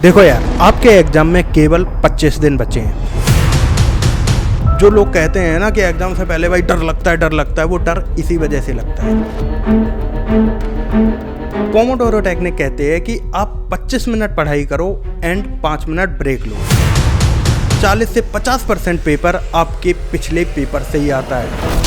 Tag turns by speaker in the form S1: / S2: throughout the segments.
S1: देखो यार, आपके एग्जाम में केवल 25 दिन बचे हैं। जो लोग कहते हैं ना कि एग्जाम से पहले भाई डर लगता है, वो डर इसी वजह से लगता है। पोमोडोरो टेक्निक कहते हैं कि आप 25 मिनट पढ़ाई करो एंड 5 मिनट ब्रेक लो। 40 से 50% पेपर आपके पिछले पेपर से ही आता है।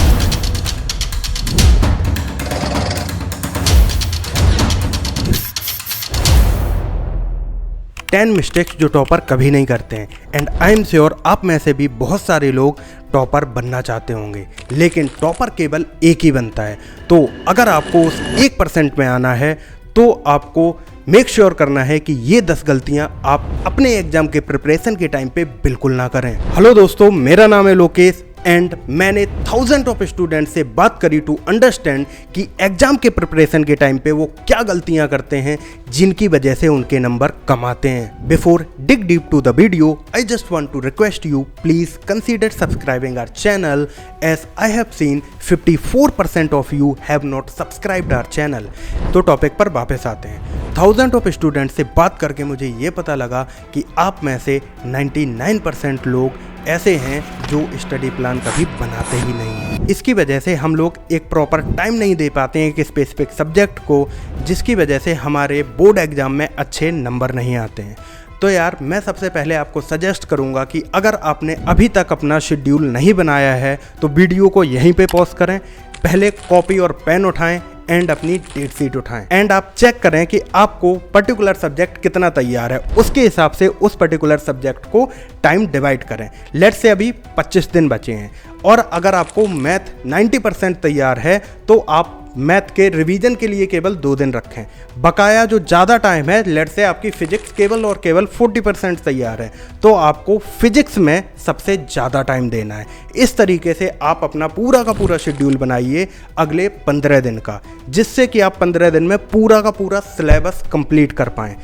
S1: टेन मिस्टेक्स जो टॉपर कभी नहीं करते हैं। एंड आई एम श्योर आप में से भी बहुत सारे लोग टॉपर बनना चाहते होंगे, लेकिन टॉपर केवल एक ही बनता है। तो अगर आपको उस 1% में आना है तो आपको मेक श्योर करना है कि ये 10 गलतियां आप अपने एग्जाम के प्रिपरेशन के टाइम पे बिल्कुल ना करें। हेलो दोस्तों, मेरा नाम है लोकेश एंड मैंने थाउजेंड ऑफ स्टूडेंट से बात करी टू अंडरस्टैंड कि एग्जाम के प्रिपरेशन के टाइम पे वो क्या गलतियां करते हैं जिनकी वजह से उनके नंबर कम आते हैं। Before dig deep to the video, I just want to request you please consider subscribing our channel as I have seen 54% of you have not subscribed our channel. तो टॉपिक पर वापस आते हैं। थाउजेंड ऑफ स्टूडेंट से बात करके मुझे ये पता लगा कि आप में से 99% लोग ऐसे हैं जो स्टडी प्लान कभी बनाते ही नहीं हैं। इसकी वजह से हम लोग एक प्रॉपर टाइम नहीं दे पाते हैं एक स्पेसिफिक सब्जेक्ट को, जिसकी वजह से हमारे बोर्ड एग्जाम में अच्छे नंबर नहीं आते हैं। तो यार, मैं सबसे पहले आपको सजेस्ट करूंगा कि अगर आपने अभी तक अपना शेड्यूल नहीं बनाया है तो वीडियो को यहीं पे पॉज करें, पहले कॉपी और पेन उठाएं एंड अपनी डेट शीट उठाएं एंड आप चेक करें कि आपको पर्टिकुलर सब्जेक्ट कितना तैयार है। उसके हिसाब से उस पर्टिकुलर सब्जेक्ट को टाइम डिवाइड करें। लेट्स से अभी 25 दिन बचे हैं और अगर आपको मैथ 90% तैयार है तो आप मैथ के रिवीजन के लिए केवल 2 दिन रखें। बकाया जो ज़्यादा टाइम है, लेट्स से आपकी फिजिक्स केवल और केवल 40% तैयार है, तो आपको फिजिक्स में सबसे ज़्यादा टाइम देना है। इस तरीके से आप अपना पूरा का पूरा शेड्यूल बनाइए अगले 15 दिन का, जिससे कि आप 15 दिन में पूरा का पूरा सिलेबस कंप्लीट कर पाएँ।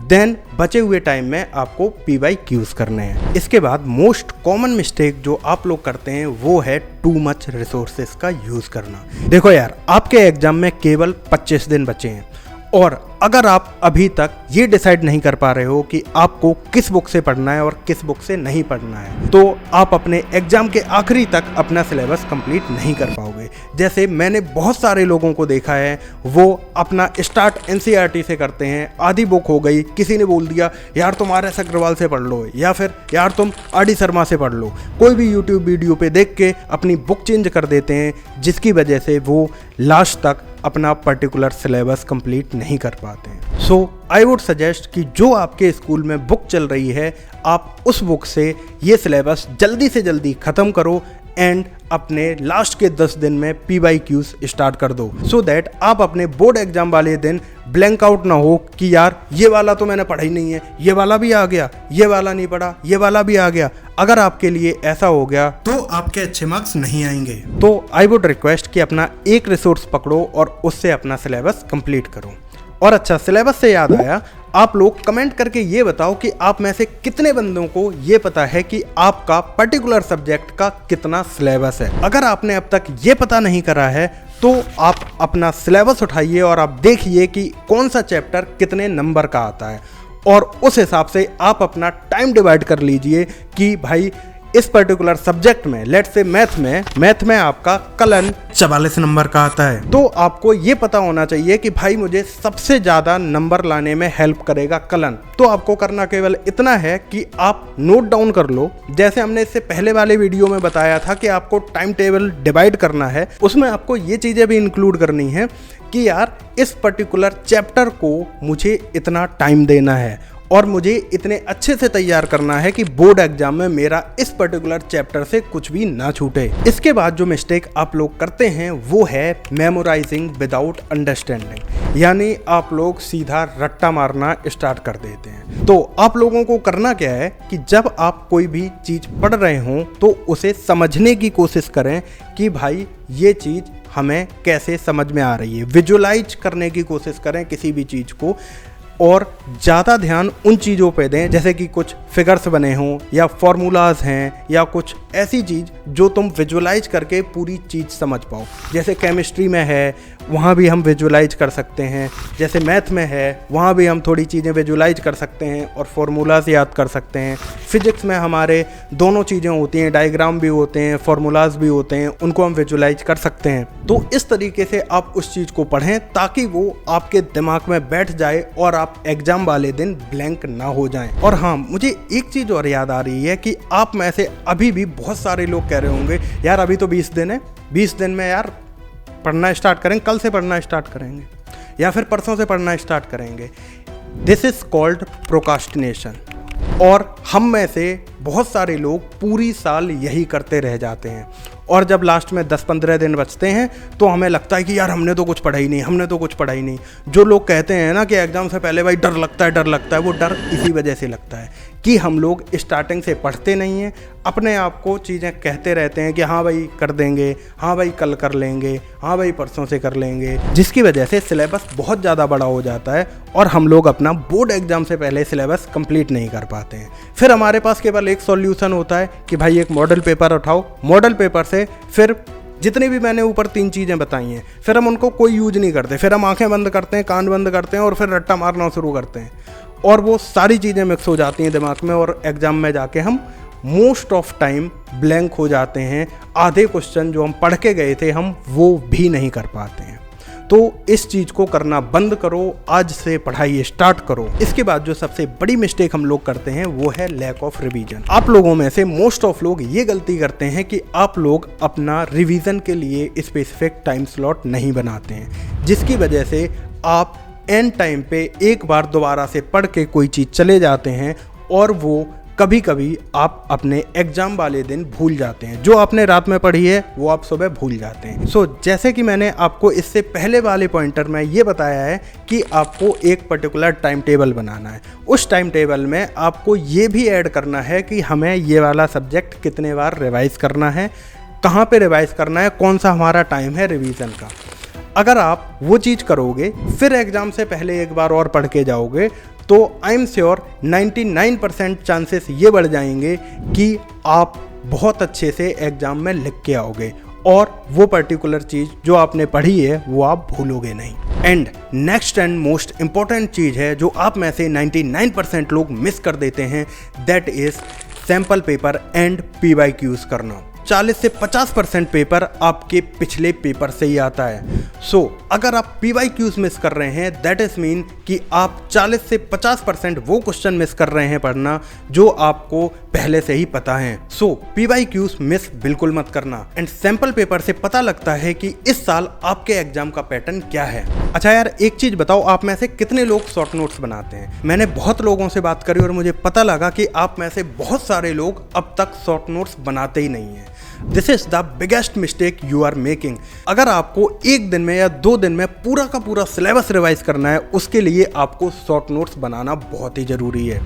S1: देन बचे हुए टाइम में आपको PYQs करने हैं। इसके बाद मोस्ट कॉमन मिस्टेक जो आप लोग करते हैं वो है टू मच रिसोर्सेज का यूज़ करना। देखो यार, आपके एग्जाम में केवल 25 दिन बचे हैं और अगर आप अभी तक ये डिसाइड नहीं कर पा रहे हो कि आपको किस बुक से पढ़ना है और किस बुक से नहीं पढ़ना है, तो आप अपने एग्जाम के आखिरी तक अपना सिलेबस कंप्लीट नहीं कर पाओगे। जैसे मैंने बहुत सारे लोगों को देखा है, वो अपना स्टार्ट NCERT से करते हैं, आधी बुक हो गई, किसी ने बोल दिया यार तुम RS अग्रवाल से पढ़ लो या फिर यार तुम RD शर्मा से पढ़ लो। कोई भी यूट्यूब वीडियो पे देख के अपनी बुक चेंज कर देते हैं, जिसकी वजह से वो लास्ट तक अपना पर्टिकुलर सिलेबस कंप्लीट नहीं कर पाते हैं। सो आई वुड सजेस्ट कि जो आपके स्कूल में बुक चल रही है, आप उस बुक से ये सिलेबस जल्दी से जल्दी ख़त्म करो एंड अपने लास्ट के 10 दिन में PYQs स्टार्ट कर दो, सो दैट आप अपने बोर्ड एग्जाम वाले दिन ब्लैंक आउट ना हो कि यार ये वाला तो मैंने पढ़ा ही नहीं है, ये वाला भी आ गया, ये वाला नहीं पढ़ा, ये वाला भी आ गया। अगर आपके लिए ऐसा हो गया तो आपके अच्छे मार्क्स नहीं आएंगे। तो आई वुड रिक्वेस्ट कि अपना एक रिसोर्स पकड़ो और उससे अपना सिलेबस कंप्लीट करो। और अच्छा, सिलेबस से याद आया, आप लोग कमेंट करके ये बताओ कि आप में से कितने बंदों को ये पता है कि आपका पर्टिकुलर सब्जेक्ट का कितना सिलेबस है। अगर आपने अब तक ये पता नहीं करा है तो आप अपना सिलेबस उठाइए और आप देखिए कि कौन सा चैप्टर कितने नंबर का आता है और उस हिसाब से आप अपना टाइम डिवाइड कर लीजिए कि भाई इस पर्टिकुलर सब्जेक्ट में, लेट्स से मैथ में आपका कलन 44 नंबर का आता है, तो आपको ये पता होना चाहिए कि भाई मुझे सबसे ज़्यादा नंबर लाने में हेल्प करेगा कलन। तो आपको करना केवल इतना है कि आप नोट डाउन कर लो। जैसे हमने इससे पहले वाले वीडियो में बताया था कि आपको टाइम टेबल डिवाइड करना है, उसमें आपको ये चीज़ें भी इंक्लूड करनी है कि यार इस पर्टिकुलर चैप्टर को मुझे इतना टाइम देना है और मुझे इतने अच्छे से तैयार करना है कि बोर्ड एग्जाम में मेरा इस पर्टिकुलर चैप्टर से कुछ भी ना छूटे। इसके बाद जो मिस्टेक आप लोग करते हैं वो है मेमोराइजिंग विदाउट अंडरस्टैंडिंग, यानी आप लोग सीधा रट्टा मारना स्टार्ट कर देते हैं। तो आप लोगों को करना क्या है कि जब आप कोई भी चीज़ पढ़ रहे हों तो उसे समझने की कोशिश करें कि भाई ये चीज़ हमें कैसे समझ में आ रही है। विजुअलाइज करने की कोशिश करें किसी भी चीज़ को और ज़्यादा ध्यान उन चीज़ों पे दें, जैसे कि कुछ फिगर्स बने हों या फॉर्मूलाज हैं या कुछ ऐसी चीज़ जो तुम विजुअलाइज करके पूरी चीज़ समझ पाओ। जैसे केमिस्ट्री में है वहाँ भी हम विजुलाइज कर सकते हैं। जैसे मैथ में है वहाँ भी हम थोड़ी चीज़ें विजुलाइज कर सकते हैं और फॉर्मूलाज याद कर सकते हैं। फिजिक्स में हमारे दोनों चीज़ें होती हैं, डायग्राम भी होते हैं, फार्मूलाज भी होते हैं, उनको हम विजुलाइज कर सकते हैं। तो इस तरीके से आप उस चीज़ को पढ़ें ताकि वो आपके दिमाग में बैठ जाए और आप एग्ज़ाम वाले दिन ब्लैंक ना हो जाएं। और हाँ, मुझे एक चीज़ और याद आ रही है कि आप में से अभी भी बहुत सारे लोग कह रहे होंगे यार अभी तो 20 दिन है, 20 दिन में यार पढ़ना स्टार्ट करेंगे, कल से पढ़ना स्टार्ट करेंगे या फिर परसों से पढ़ना स्टार्ट करेंगे। This is called procrastination. और हम में से बहुत सारे लोग पूरी साल यही करते रह जाते हैं और जब लास्ट में 10-15 दिन बचते हैं तो हमें लगता है कि यार हमने तो कुछ पढ़ा ही नहीं, हमने तो कुछ पढ़ा ही नहीं। जो लोग कहते हैं ना कि एग्ज़ाम से पहले भाई डर लगता है, वो डर इसी वजह से लगता है कि हम लोग स्टार्टिंग से पढ़ते नहीं हैं, अपने आप को चीज़ें कहते रहते हैं कि हाँ भाई कर देंगे, हाँ भाई कल कर लेंगे, हाँ भाई परसों से कर लेंगे, जिसकी वजह से सिलेबस बहुत ज़्यादा बड़ा हो जाता है और हम लोग अपना बोर्ड एग्ज़ाम से पहले सिलेबस कंप्लीट नहीं कर पाते हैं। फिर हमारे पास केवल एक सॉल्यूशन होता है कि भाई एक मॉडल पेपर उठाओ, मॉडल पेपर से फिर जितनी भी मैंने ऊपर 3 चीज़ें बताई हैं फिर हम उनको कोई यूज नहीं करते, फिर हम आंखें बंद करते हैं, कान बंद करते हैं और फिर रट्टा मारना शुरू करते हैं और वो सारी चीज़ें मिक्स हो जाती हैं दिमाग में और एग्ज़ाम में जाके हम मोस्ट ऑफ टाइम ब्लैंक हो जाते हैं। आधे क्वेश्चन जो हम पढ़ के गए थे हम वो भी नहीं कर पाते हैं। तो इस चीज़ को करना बंद करो, आज से पढ़ाई स्टार्ट करो। इसके बाद जो सबसे बड़ी मिस्टेक हम लोग करते हैं वो है लैक ऑफ रिवीजन। आप लोगों में से मोस्ट ऑफ लोग ये गलती करते हैं कि आप लोग अपना रिवीजन के लिए स्पेसिफिक टाइम स्लॉट नहीं बनाते हैं, जिसकी वजह से आप एंड टाइम पे एक बार दोबारा से पढ़ के कोई चीज़ चले जाते हैं और वो कभी कभी आप अपने एग्ज़ाम वाले दिन भूल जाते हैं। जो आपने रात में पढ़ी है वो आप सुबह भूल जाते हैं। जैसे कि मैंने आपको इससे पहले वाले पॉइंटर में ये बताया है कि आपको एक पर्टिकुलर टाइम टेबल बनाना है। उस टाइम टेबल में आपको ये भी ऐड करना है कि हमें ये वाला सब्जेक्ट कितने बार रिवाइज़ करना है, कहाँ पर रिवाइज़ करना है, कौन सा हमारा टाइम है रिवीजन का। अगर आप वो चीज़ करोगे फिर एग्ज़ाम से पहले एक बार और पढ़ के जाओगे तो आई एम श्योर 99% चांसेस ये बढ़ जाएंगे कि आप बहुत अच्छे से एग्ज़ाम में लिख के आओगे और वो पर्टिकुलर चीज़ जो आपने पढ़ी है वो आप भूलोगे नहीं। And next and most important चीज़ है जो आप में से 99% लोग मिस कर देते हैं, that is sample paper and PYQs करना। 40 से 50% पेपर आपके पिछले पेपर से ही आता है। अगर आप PYQs मिस कर रहे हैं दैट इज मीन कि आप 40 से 50% वो क्वेश्चन मिस कर रहे हैं पढ़ना जो आपको पहले से ही पता है। PYQs मिस बिल्कुल मत करना। एंड सैम्पल पेपर से पता लगता है कि इस साल आपके एग्जाम का पैटर्न क्या है। अच्छा यार, एक चीज़ बताओ, आप में से कितने लोग शॉर्ट नोट्स बनाते हैं? मैंने बहुत लोगों से बात करी और मुझे पता लगा कि आप में से बहुत सारे लोग अब तक शॉर्ट नोट्स बनाते ही नहीं हैं। This is the biggest mistake you are making. अगर आपको एक दिन में या 2 दिन में पूरा का पूरा सिलेबस रिवाइज करना है उसके लिए आपको शॉर्ट नोट्स बनाना बहुत ही जरूरी है।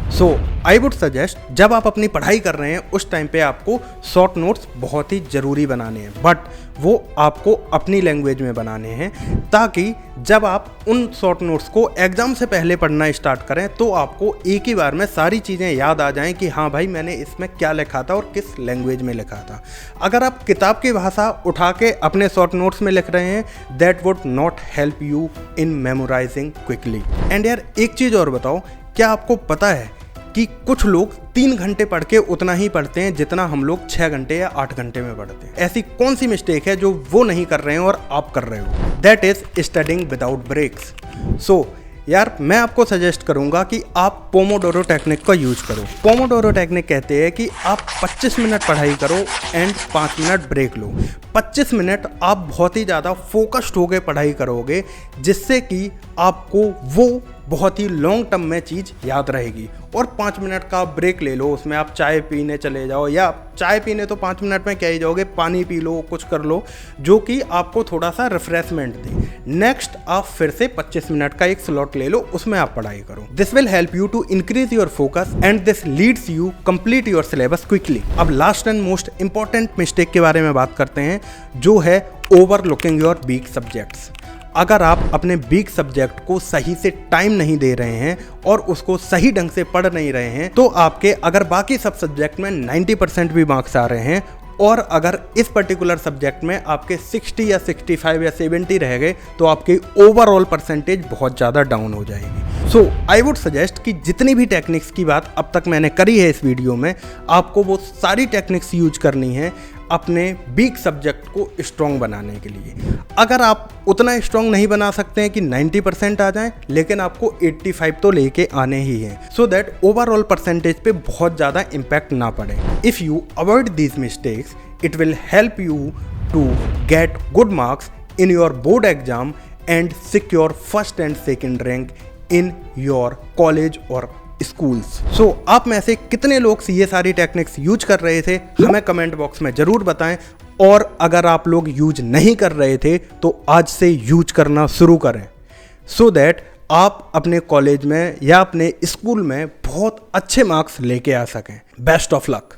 S1: आई वुड सजेस्ट जब आप अपनी पढ़ाई कर रहे हैं उस टाइम पे आपको शॉर्ट नोट्स बहुत ही जरूरी बनाने हैं, बट वो आपको अपनी लैंग्वेज में बनाने हैं ताकि जब आप उन शॉर्ट नोट्स को एग्जाम से पहले पढ़ना स्टार्ट करें तो आपको एक ही बार में सारी चीज़ें याद आ जाएं कि हाँ भाई मैंने इसमें क्या लिखा था और किस लैंग्वेज में लिखा था। अगर आप किताब की भाषा उठा के अपने शॉर्ट नोट्स में लिख रहे हैं that would not help you in memorising quickly. And यार एक चीज़ और बताओ, क्या आपको पता है कि कुछ लोग 3 घंटे पढ़ के उतना ही पढ़ते हैं जितना हम लोग 6 घंटे या 8 घंटे में पढ़ते हैं? ऐसी कौन सी मिस्टेक है जो वो नहीं कर रहे हैं और आप कर रहे हो? That is studying without breaks. यार मैं आपको सजेस्ट करूंगा कि आप पोमोडोरो टेक्निक का यूज करो। पोमोडोरो टेक्निक कहते हैं कि आप 25 मिनट पढ़ाई करो एंड 5 मिनट ब्रेक लो। 25 मिनट आप बहुत ही ज़्यादा फोकस्ड होकर पढ़ाई करोगे जिससे कि आपको वो बहुत ही लॉन्ग टर्म में चीज़ याद रहेगी। और 5 मिनट का ब्रेक ले लो, उसमें आप चाय पीने चले जाओ, या चाय पीने तो 5 मिनट में क्या ही जाओगे, पानी पी लो, कुछ कर लो जो कि आपको थोड़ा सा रिफ्रेशमेंट दे। नेक्स्ट आप फिर से 25 मिनट का एक स्लॉट ले लो, उसमें आप पढ़ाई करो। This will help you to increase your focus and this leads you complete your syllabus quickly. अब last and most important mistake के बारे में बात करते हैं जो है ओवरलुकिंग योर वीक सब्जेक्ट्स। अगर आप अपने वीक सब्जेक्ट को सही से टाइम नहीं दे रहे हैं और उसको सही ढंग से पढ़ नहीं रहे हैं तो आपके अगर बाकी सब सब्जेक्ट में 90% भी मार्क्स आ रहे हैं और अगर इस पर्टिकुलर सब्जेक्ट में आपके 60 या 65 या 70 रह गए तो आपकी ओवरऑल परसेंटेज बहुत ज़्यादा डाउन हो जाएगी। सो आई वुड सजेस्ट कि जितनी भी टेक्निक्स की बात अब तक मैंने करी है इस वीडियो में, आपको वो सारी टेक्निक्स यूज करनी है अपने वीक सब्जेक्ट को स्ट्रॉन्ग बनाने के लिए। अगर आप उतना स्ट्रॉन्ग नहीं बना सकते हैं कि 90% आ जाएं, लेकिन आपको 85 तो लेके आने ही हैं, सो दैट ओवरऑल परसेंटेज पे बहुत ज़्यादा इम्पैक्ट ना पड़े। If you avoid these mistakes it will help you to get good marks in your board exam and secure first and second rank in your college और schools. So आप में से कितने लोग ये सारी टेक्निक्स यूज कर रहे थे हमें कमेंट बॉक्स में ज़रूर बताएं, और अगर आप लोग यूज नहीं कर रहे थे तो आज से यूज करना शुरू करें, सो दैट आप अपने कॉलेज में या अपने स्कूल में बहुत अच्छे मार्क्स लेके आ सकें। Best of luck.